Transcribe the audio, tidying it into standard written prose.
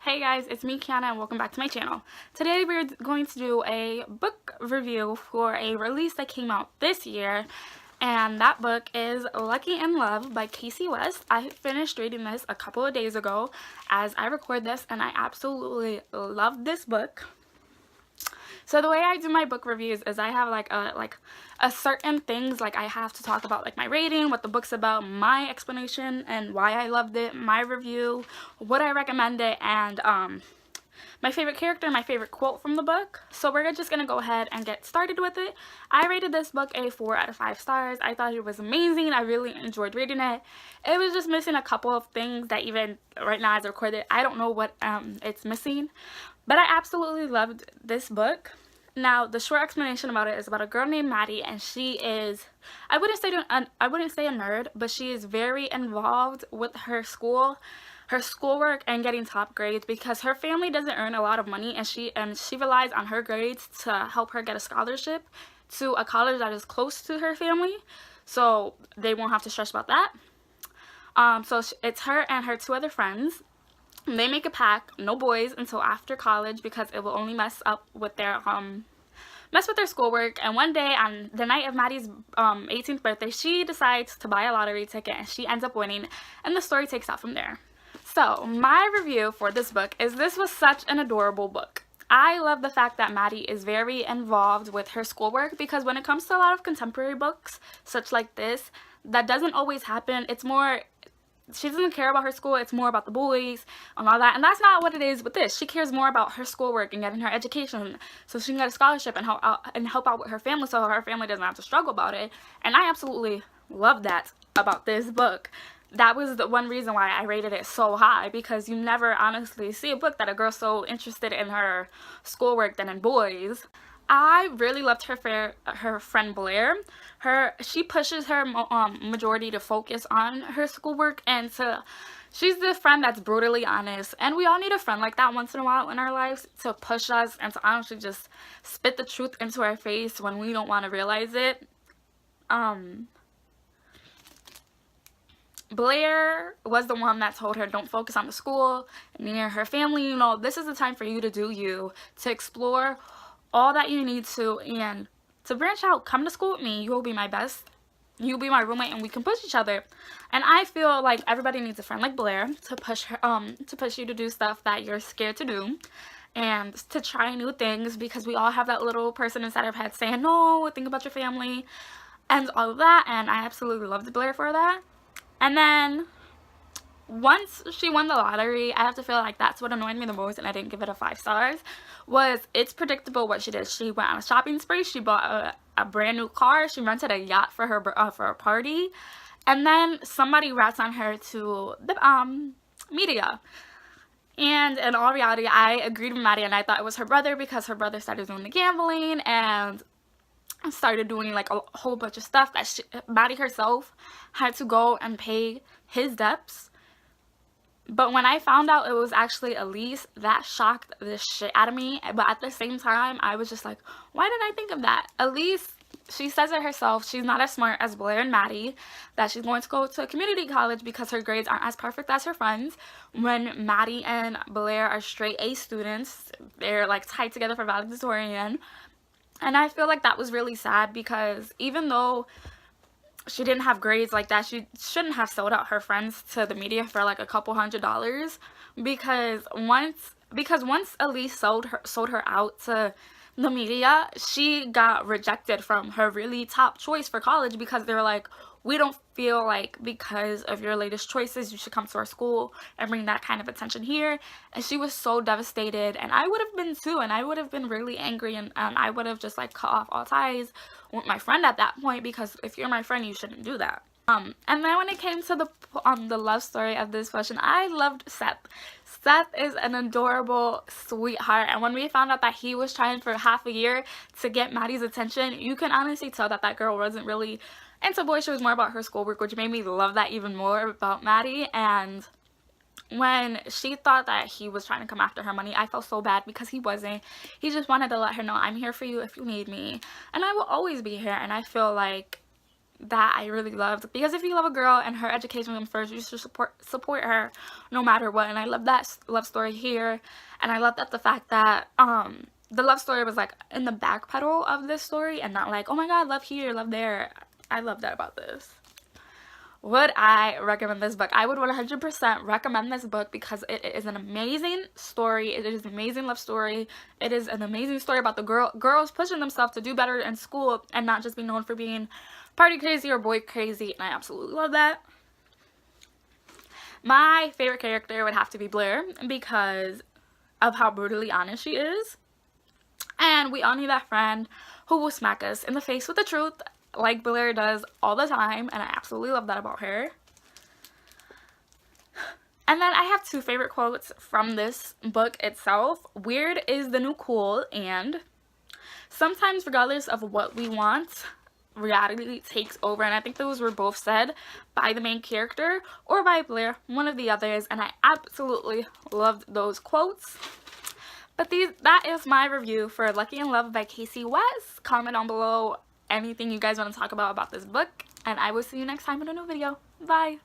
Hey guys, it's me Kiana and welcome back to my channel. Today we're going to do a book review for a release that came out this year, and that book is Lucky in Love by Kasie West. I finished reading this a couple of days ago as I record this, and I absolutely love this book. So the way I do my book reviews is I have a certain things, like I have to talk about like my rating, what the book's about, my explanation and why I loved it, my review, what I recommend it, and my favorite character, my favorite quote from the book. So we're just gonna go ahead and get started with it. I rated this book a 4 out of 5 stars. I thought it was amazing. I really enjoyed reading it. It was just missing a couple of things that even right now as I record it, I don't know what it's missing. But I absolutely loved this book. Now, the short explanation about it is about a girl named Maddie, and she is, I wouldn't say a nerd, but she is very involved with her schoolwork and getting top grades because her family doesn't earn a lot of money, and she relies on her grades to help her get a scholarship to a college that is close to her family, so they won't have to stress about that. So it's her and her 2 other friends. They make a pact, no boys until after college because it will only mess with their schoolwork. And one day on the night of Maddie's 18th birthday, she decides to buy a lottery ticket and she ends up winning, and the story takes off from there. So my review for this book is this was such an adorable book. I love the fact that Maddie is very involved with her schoolwork because when it comes to a lot of contemporary books such like this, that doesn't always happen. It's more, she doesn't care about her school, it's more about the boys and all that, and that's not what it is with this. She cares more about her schoolwork and getting her education so she can get a scholarship and help out with her family so her family doesn't have to struggle about it. And I absolutely love that about this book. That was the one reason why I rated it so high, because you never honestly see a book that a girl's so interested in her schoolwork than in boys. I really loved her friend Blair. She pushes her majority to focus on her schoolwork, and she's the friend that's brutally honest, and we all need a friend like that once in a while in our lives to push us and to honestly just spit the truth into our face when we don't want to realize it. Blair was the one that told her don't focus on the school near her family. You know, this is the time for you to do you, to explore all that you need to, and to branch out. Come to school with me, you will be my best, you'll be my roommate, and we can push each other. And I feel like everybody needs a friend like Blair to push you to do stuff that you're scared to do and to try new things, because we all have that little person inside our head saying no, think about your family and all of that. And I absolutely loved Blair for that. And then once she won the lottery, I have to feel like that's what annoyed me the most, and I didn't give it a 5 stars, was it's predictable what she did. She went on a shopping spree, she bought a brand new car, she rented a yacht for a party, and then somebody rats on her to the media. And in all reality, I agreed with Maddie, and I thought it was her brother, because her brother started doing the gambling and started doing like a whole bunch of stuff that Maddie herself had to go and pay his debts. But when I found out it was actually Elise, that shocked the shit out of me. But at the same time, I was just like, why did I think of that? Elise, she says it herself, she's not as smart as Blair and Maddie, that she's going to go to a community college because her grades aren't as perfect as her friends. When Maddie and Blair are straight A students, they're like tied together for valedictorian. And I feel like that was really sad, because even though she didn't have grades like that, she shouldn't have sold out her friends to the media for like a couple $100s, because once Elise sold her out to the media, she got rejected from her really top choice for college, because they were like, we don't feel like because of your latest choices you should come to our school and bring that kind of attention here. And she was so devastated, and I would have been too, and I would have been really angry, and I would have just like cut off all ties with my friend at that point, because if you're my friend, you shouldn't do that. And then when it came to the love story of this person, I loved Seth. Seth is an adorable sweetheart, and when we found out that he was trying for half a year to get Maddie's attention, you can honestly tell that that girl wasn't really into boys. She was more about her schoolwork, which made me love that even more about Maddie. And when she thought that he was trying to come after her money, I felt so bad, because he wasn't. He just wanted to let her know, I'm here for you if you need me, and I will always be here. And I feel like that I really loved, because if you love a girl and her education comes first, you should support her no matter what. And I love that love story here, and I love that the fact that the love story was like in the back pedal of this story and not like, oh my god, love here, love there. I love that about this. Would I recommend this book? I would 100% recommend this book because it is an amazing story. It is an amazing love story. It is an amazing story about the girls pushing themselves to do better in school and not just be known for being party crazy or boy crazy, and I absolutely love that. My favorite character would have to be Blair because of how brutally honest she is. And we all need that friend who will smack us in the face with the truth like Blair does all the time, and I absolutely love that about her. And then I have two favorite quotes from this book itself. Weird is the new cool, and sometimes regardless of what we want, reality takes over. And I think those were both said by the main character or by Blair, one of the others, and I absolutely loved those quotes. But that is my review for Lucky in Love by Kasie West. Comment down below anything you guys want to talk about this book, and I will see you next time in a new video. Bye!